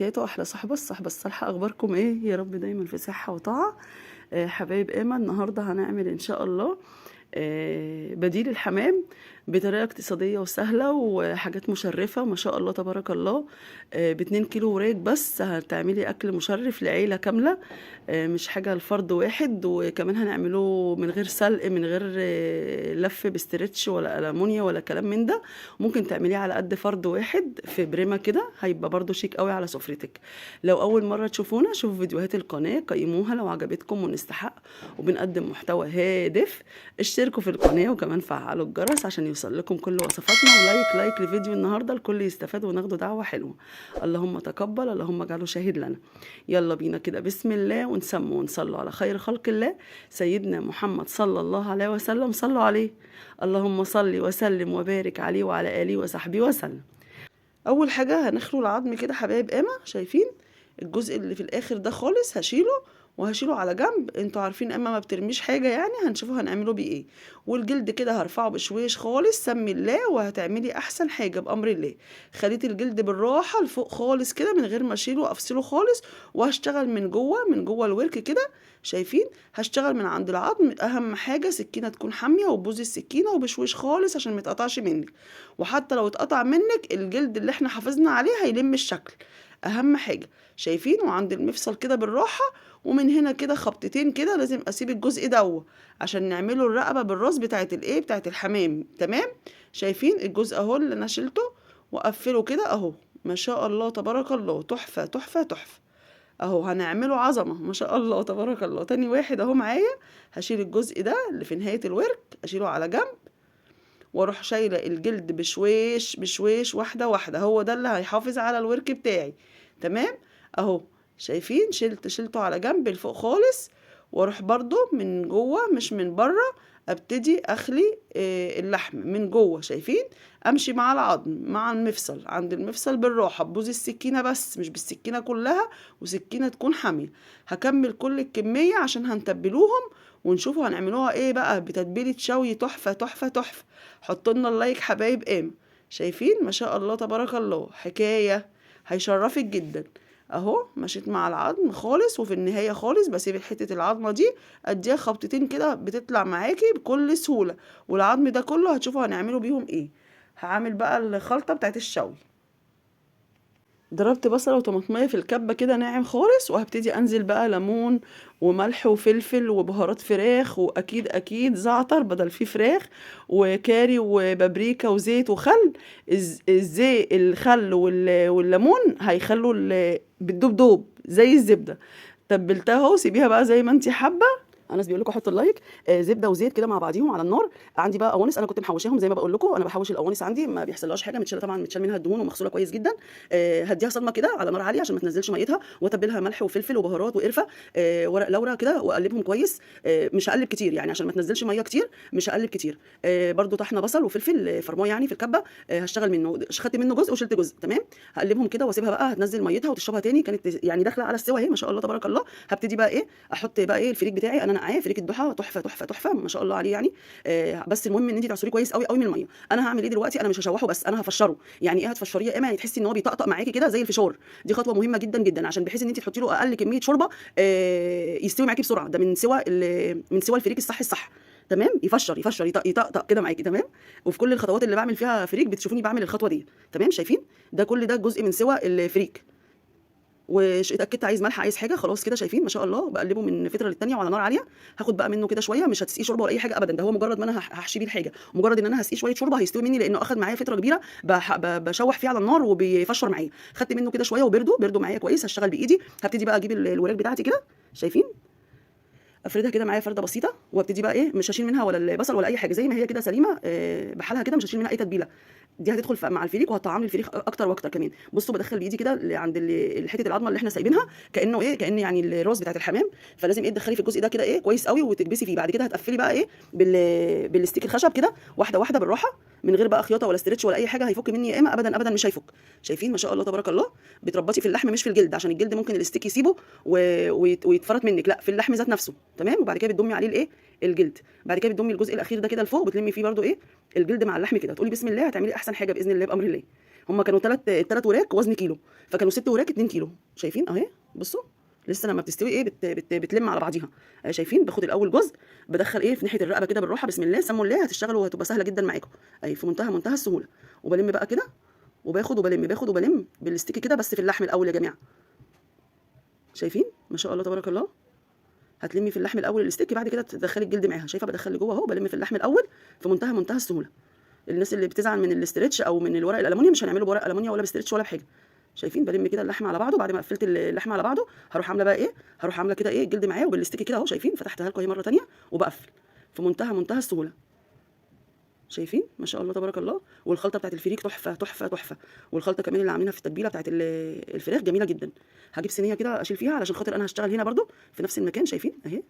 ياتو احلى صحبه الصالحه، اخباركم ايه؟ يا رب دايما في صحه وطاعه. حبايب ايما، النهارده هنعمل ان شاء الله بديل الحمام بطريقه اقتصاديه وسهله وحاجات مشرفه ما شاء الله تبارك الله. باتنين كيلو وراك بس هتعملي اكل مشرف لعيله كامله. مش حاجه لفرد واحد، وكمان هنعمله من غير سلق، من غير لف بستريتش ولا ألمونيا ولا كلام من ده. ممكن تعمليه على قد فرد واحد في بريمه كده، هيبقى برضو شيك قوي على سفرتك. لو اول مره تشوفونا، شوفوا فيديوهات القناه، قيموها لو عجبتكم ونستحق وبنقدم محتوى هادف. اشتركوا في القناه وكمان فعلوا الجرس عشان يوصل لكم كل وصفاتنا، ولايك لفيديو النهارده الكل يستفاد وناخده دعوه حلوه. اللهم تقبل، اللهم اجعله شاهد لنا. يلا بينا كده، بسم الله، ونسموا ونصلوا على خير خلق الله سيدنا محمد صلى الله عليه وسلم. صلوا عليه. اللهم صل وسلم وبارك عليه وعلى اله وصحبه وسلم. اول حاجه هنخلو العظم كده حبايب اما، شايفين الجزء اللي في الاخر ده خالص هشيله على جنب. انتوا عارفين اما ما بترميش حاجه، يعني هنشوفوا هنعمله بيه ايه. والجلد كده هرفعه بشويش خالص، سمي الله وهتعملي احسن حاجه بامر الله. خليت الجلد بالراحه لفوق خالص كده من غير ما اشيله وافصله خالص، وهشتغل من جوه الورك كده. شايفين؟ هشتغل من عند العظم. اهم حاجه سكينه تكون حاميه، وبوزي السكينه وبشويش خالص عشان ما يتقطعش منك. وحتى لو اتقطع منك، الجلد اللي احنا حافظنا عليه هيلم الشكل. اهم حاجه. شايفين؟ وعند المفصل كده بالراحه، ومن هنا كده خبطتين كده. لازم اسيب الجزء ده عشان نعمله الرقبه بالراس بتاعت الايه، بتاعت الحمام. تمام؟ شايفين الجزء اهو اللي انا شلته واقفله كده اهو. ما شاء الله تبارك الله، تحفه تحفه تحفه. اهو هنعمله عظمه ما شاء الله تبارك الله. تاني واحد اهو معايا. هشيل الجزء ده اللي في نهايه الورك، اشيله على جنب، واروح شايله الجلد بشويش بشويش، واحده واحده. هو ده اللي هيحافظ على الورك بتاعي. تمام؟ اهو. شايفين؟ شلته على جنب لفوق خالص، واروح برضو من جوه مش من بره. ابتدي اخلي اللحم من جوه. شايفين؟ امشي مع العظم مع المفصل، عند المفصل بالراحه، ببوز السكينه بس مش بالسكينه كلها، وسكينه تكون حاميه. هكمل كل الكميه عشان هنتبلوهم، ونشوفوا هنعملوها ايه بقى بتتبيله شوي تحفه تحفه تحفه. حطوا لنا اللايك حبايب ام. شايفين؟ ما شاء الله تبارك الله، حكايه. هيشرفك جدا. اهو مشيت مع العظم خالص، وفي النهايه خالص بسيب حته العظمه دي، اديها خبطتين كده بتطلع معاكي بكل سهوله. والعظم ده كله هتشوفوا هنعمله بيهم ايه. هعمل بقى الخلطه بتاعت الشوي. ضربت بصله وطماطميه في الكبه كده ناعم خالص، وهبتدي انزل بقى ليمون وملح وفلفل وبهارات فراخ، واكيد اكيد زعتر بدل فيه فراخ، وكاري وبابريكا وزيت وخل. الزيت الخل والليمون هيخلوا بتدوب دوب زي الزبده. تبلتها اهو، سيبيها بقى زي ما انتي حابه. الناس بيقول لكم حطوا اللايك. زبده وزيت كده مع بعضيهم على النار. عندي بقى قوانص، انا كنت محوشاهم زي ما بقول لكم. انا بحوش القوانص عندي ما بيحصلهاش حاجه، متشاله طبعا، متشال منها الدهون ومغسوله كويس جدا. هديها صدمه كده على نار عاليه عشان ما تنزلش ميتها، واتبلها ملح وفلفل وبهارات وقرفه، ورق لورا كده، واقلبهم كويس. مش هقلب كتير يعني عشان ما تنزلش ميه كتير، مش هقلب كتير. برده طحنه بصل وفلفل فرماه يعني في الكبه. هشتغل منه، خدت منه جزء وشلت جزء. تمام؟ هقلبهم كده واسيبها بقى هتنزل ميتها وتشربها تاني. كانت يعني داخله على السوا اهي ما شاء الله تبارك الله. هبتدي بقى ايه، احط بقى ايه الفريك بتاعي. انا نقعاه فريك الضحى، تحفه تحفه تحفه ما شاء الله عليه يعني. بس المهم ان انت تعصريه كويس قوي قوي من الميه. انا هعمل ايه دلوقتي؟ انا مش هشوحه بس، انا هفشره. يعني ايه هتفشريه يا اما؟ يعني تحسي ان هو بيطقطق معاكي كده زي الفشار. دي خطوه مهمه جدا جدا، عشان بحيث ان انت تحطي له اقل كميه شوربه يستوي معاكي بسرعه. ده من سوى الفريك الصح. تمام؟ يفشر يطقطق كده معاكي. تمام؟ وفي كل الخطوات اللي بعمل فيها فريك بتشوفوني بعمل الخطوه دي. تمام؟ شايفين؟ ده كل ده جزء من سوى الفريك. واتاكدت عايز ملح عايز حاجه، خلاص كده شايفين ما شاء الله. بقلبه من فتره للتانيه وعلى نار عاليه. هاخد بقى منه كده شويه، مش هتسقيه شوربه ولا اي حاجه ابدا. ده هو مجرد ما انا هحشي بيه الحاجه، مجرد ان انا هسقيه شويه شوربه هيستوي مني، لانه اخد معايا فتره كبيره بشوح فيه على النار وبيفشر معايا. خدت منه كده شويه وبرده معايا كويس. هشتغل بايدي. هبتدي بقى اجيب الوراك بتاعتي كده. شايفين؟ افردها كده معايا فرده بسيطه، وابتدي بقى ايه، مش هشيل منها ولا البصل ولا اي حاجه، زي ما هي كده سليمه بحالها كده، مش هشيل منها اي تتبيله. دي هتدخل مع الفريك وهتطعم لي الفريك اكتر واكتر كمان. بصوا بدخل بايدي كده عند حته العظمه اللي احنا سايبينها، كانه ايه، كان يعني الراس بتاعت الحمام. فلازم ايه تدخلي في الجزء ده كده ايه كويس قوي وتكبسي فيه. بعد كده هتقفلي بقى ايه بالستيك الخشب كده، واحده واحده بالراحه، من غير بقى خياطه ولا استرتش ولا اي حاجه هيفك مني يا اما. ابدا ابدا مش هيفك. شايفين ما شاء الله تبارك الله؟ بتربطي في اللحم مش في الجلد، عشان الجلد ممكن الاستيك يسيبه ويتفرط منك. لا، في اللحم ذات نفسه. تمام؟ وبعد كده بتضمي عليه الايه، الجلد. بعد كده بتضمي الجزء الاخير ده كده لفوق، بتلمي فيه برده ايه، الجلد مع اللحم كده. تقولي بسم الله، هتعملي احسن حاجه باذن الله بامر الله. هما كانوا تلات وراك وزن كيلو، فكانوا 6 وراك 2 كيلو. شايفين اهي، بصوا لسه لما بتستوي ايه بتلم على بعضيها. شايفين؟ باخد الاول جزء بدخل ايه في ناحيه الرقبه كده بالراحه، بسم الله سموا الله، هتشتغلوا وهتبقى سهله جدا معاكم اهي في منتهى السهوله. وبلم بقى كده وباخد وبلم، باخد وبلم بالستيك كده، بس في اللحم الاول يا جماعه. شايفين؟ ما شاء الله تبارك الله. هتلمي في اللحم الاول الاستيك، بعد كده تدخلي الجلد معاها. شايفه بدخل لجوه اهو، بلم في اللحم الاول في منتهى السهوله. الناس اللي بتزعل من الاسترتش او من الورق الالومنيوم، مش هنعمله بورق الومنيوم ولا باسترتش ولا بحاجه. شايفين؟ بلم كده اللحم على بعضه. بعد ما قفلت اللحم على بعضه هروح عامله بقى ايه، هروح عامله كده ايه الجلد معاه وبالاستيك كده اهو. شايفين؟ فتحتها لكم اهي مره ثانيه وبقفل في منتهى السهوله. شايفين؟ ما شاء الله تبارك الله. والخلطه بتاعت الفريك تحفه. والخلطه كمان اللي عاملينها في التتبيله بتاعت الفراخ جميله جدا. هجيب صينيه كده اشيل فيها علشان خاطر انا هشتغل هنا برده في نفس المكان. شايفين اهي؟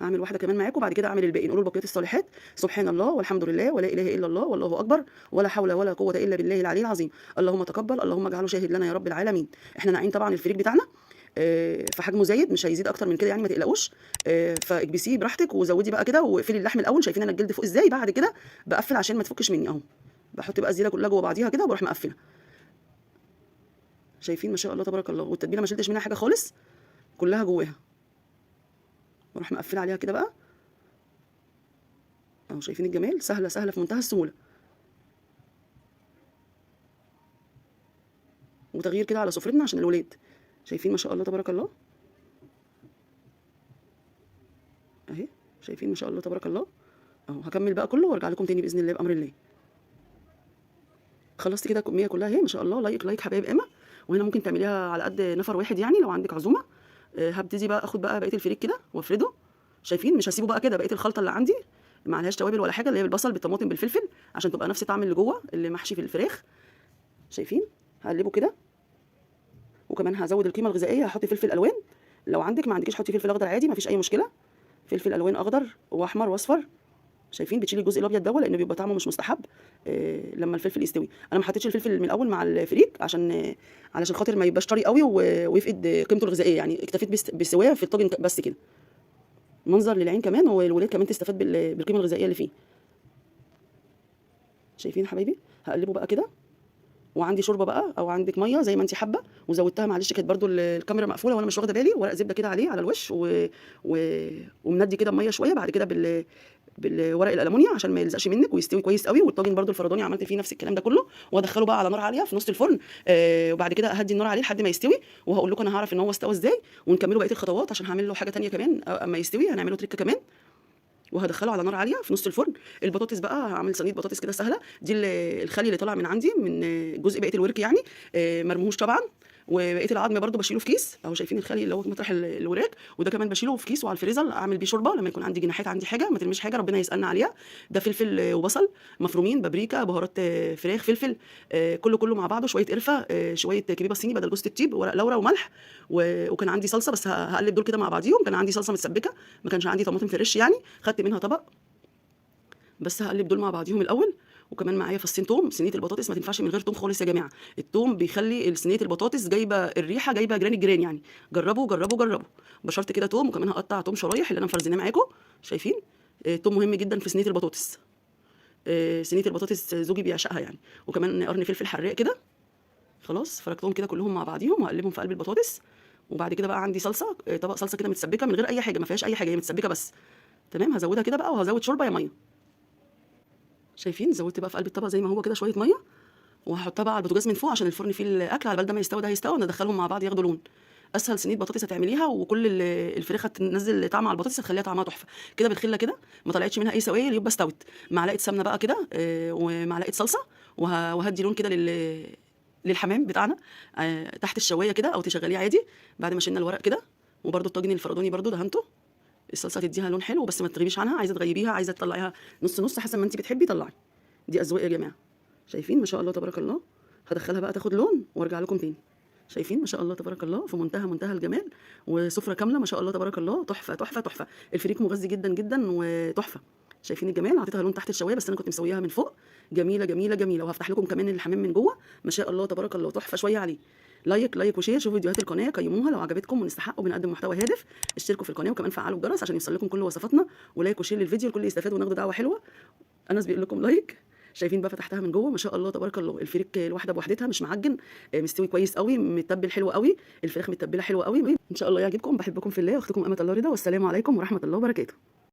اعمل واحده كمان معاكم، بعد كده اعمل الباقي. نقول البقيات الصالحات: سبحان الله والحمد لله ولا اله الا الله والله اكبر ولا حول ولا قوه الا بالله العلي العظيم. اللهم تقبل، اللهم اجعله شاهد لنا يا رب العالمين. احنا ناقعين طبعا الفريك بتاعنا في حجمه زايد، مش هيزيد اكتر من كده يعني، ما تقلقوش. فاكبسيه براحتك وزودي بقى كده واقفلي اللحم الاول. شايفين انا الجلد فوق ازاي؟ بعد كده بقفل عشان ما تفكش مني اهو. بحط بقى الزياده كلها جوه بعضيها كده وبروح مقفله. شايفين؟ ما شاء الله تبارك الله. والتتبيله ما شلتش منها حاجه خالص، كلها جواها. واروح مقفله عليها كده بقى اهو. شايفين الجمال؟ سهله في منتهى السهوله. وتغيير كده على سفرتنا عشان الولاد. شايفين؟ ما شاء الله تبارك الله اهي. شايفين؟ ما شاء الله تبارك الله اهو. هكمل بقى كله وارجع لكم تاني باذن الله بامر الله. خلصت كده الكميه كلها اهي ما شاء الله. لايك حبايب اما. وهنا ممكن تعمليها على قد نفر واحد يعني لو عندك عزومه. هبتدي بقى اخد بقى بقيه الفريك كده وافرده. شايفين؟ مش هسيبه بقى كده. بقيه الخلطه اللي عندي ما عليهاش توابل ولا حاجه، اللي هي بالبصل بالطماطم بالفلفل، عشان تبقى نفس طعم اللي جوه اللي محشي في الفراخ. شايفين؟ هقلبه كده. وكمان هزود القيمه الغذائيه، هحط فلفل الوان. لو عندك، ما عندكيش حطي فلفل اخضر عادي، ما فيش اي مشكله. فلفل الوان اخضر واحمر واصفر. شايفين؟ بتشيلي الجزء الابيض ده لانه بيبقى طعمه مش مستحب لما الفلفل يستوي. انا ما حطيتش الفلفل من الاول مع الفريك علشان خاطر ما يبقاش طري قوي ويفقد قيمته الغذائيه يعني. اكتفيت بالسواه في الطاجن بس كده، منظر للعين كمان، والولاد كمان تستفاد بالقيمه الغذائيه اللي فيه. شايفين يا حبايبي؟ هقلبه بقى كده. وعندي شوربه بقى او عندك ميه زي ما انت حابه، وزودتها معلش كانت برده الكاميرا مقفوله وانا مش واخده بالي. ورق زبده كده عليه على الوش ومندي كده بميه شويه. بعد كده بالورق الالومنيا عشان ما يلزقش منك ويستوي كويس قوي. والطاجن برده الفرداني عملت فيه نفس الكلام ده كله، وادخله بقى على نار عاليه في نص الفرن. وبعد كده اهدي النار عليه لحد ما يستوي، وهقول لكم انا هعرف ان هو استوى ازاي. ونكملوا بقيه الخطوات عشان هعمل له حاجه ثانيه كمان اما يستوي، هنعمله تريكه كمان. وهدخله على نار عاليه في نص الفرن. البطاطس بقى هعمل صينيه بطاطس كده سهله. دي الخلي اللي طالع من عندي من جزء بقيه الورك يعني، مرموهوش طبعا. وبقيه العظم برده بشيله في كيس اهو. شايفين الخلي اللي هو مطرح الوراك؟ وده كمان بشيله في كيس وعلى الفريزر اعمل بيه شوربه لما يكون عندي جناحات، عندي حاجه ما ترميش حاجه ربنا يسالنا عليها. ده فلفل وبصل مفرومين، بابريكا، بهارات فراخ، فلفل، كله مع بعضه، شويه قرفه، شويه كبيبه صيني بدل جوز الطيب، ورق لورا وملح. وكان عندي صلصه، بس هقلب دول كده مع بعضيهم. كان عندي صلصه متسبكه، ما كانش عندي طماطم فريش يعني، خدت منها طبق، بس هقلب دول مع بعضيهم الاول. وكمان معايا فصين توم. صينيه البطاطس ما تنفعش من غير توم خالص يا جماعه. التوم بيخلي صينيه البطاطس جايبه الريحه، جايبه جيران الجيران يعني. جربوا. بشرت كده توم. وكمان هقطع توم شرايح اللي انا مفرزناه معاكم. شايفين؟ التوم مهم جدا في صينيه البطاطس. صينيه البطاطس زوجي بيعشقها يعني. وكمان قرن فلفل حراق كده. خلاص فركتهم كده كلهم مع بعضيهم وهقلبهم في قلب البطاطس. وبعد كده بقى عندي صلصه، طبق صلصه كده متسبكه من غير اي حاجه، ما فيهاش اي حاجه، هي متسبكه بس. تمام. هزودها كده بقى، وهزود شوربه يا ميه. شايفين؟ زودت بقى في قلب الطبق زي ما هو كده شويه ميه، وهحطها بقى على البوتاجاز من فوق عشان الفرن فيه الاكل. على بال ده ما يستوي ده هيستوي، وندخلهم مع بعض ياخدوا لون. اسهل صينيه بطاطس هتعمليها، وكل الفراخ هتنزل طعم على البطاطس، هتخليها طعمها تحفه كده بالخله كده، ما طلعتش منها اي سوائل، يبقى استوت. معلقه سمنه بقى كده ومعلقه صلصه، وهدي لون كده للحمام بتاعنا تحت الشوايه كده، او تشغليه عادي بعد ما شلنا الورق كده. وبرده الطاجن الفرداني برده دهنته. الصلصه تديها لون حلو، بس ما تغيبيش عنها. عايزه تغيبيها، عايزه تطلعيها نص نص، حسب ما انت بتحبي طلعي. دي اذواق يا جماعه. شايفين؟ ما شاء الله تبارك الله. هدخلها بقى تاخد لون وارجع لكم تاني. شايفين؟ ما شاء الله تبارك الله، في منتهى الجمال. وسفره كامله ما شاء الله تبارك الله، تحفه. الفريك مغذي جدا وتحفه. شايفين الجمال؟ عطيتها لون تحت الشوايه، بس انا كنت مسويها من فوق. جميله. وهفتح لكم كمان الحمام من جوه. ما شاء الله تبارك الله، تحفه. شويه عليه لايك وشير. شوفوا فيديوهات القناه، قيموها لو عجبتكم ونستحق وبنقدم محتوى هادف. اشتركوا في القناه، وكمان فعلوا الجرس عشان يوصل لكم كل وصفاتنا. ولايك وشير للفيديو، الكل يستفاد وناخد دعوه حلوه. انا بيقول لكم لايك. شايفين بقى فتحتها من جوه ما شاء الله تبارك الله، الفريك الواحده بوحدتها مش معجن، مستوي كويس قوي، متبل حلو قوي، الفراخ متبله حلوه قوي. ان شاء الله يعجبكم، بحبكم في الله، واختكم امة الله رضا، والسلام عليكم ورحمه الله وبركاته.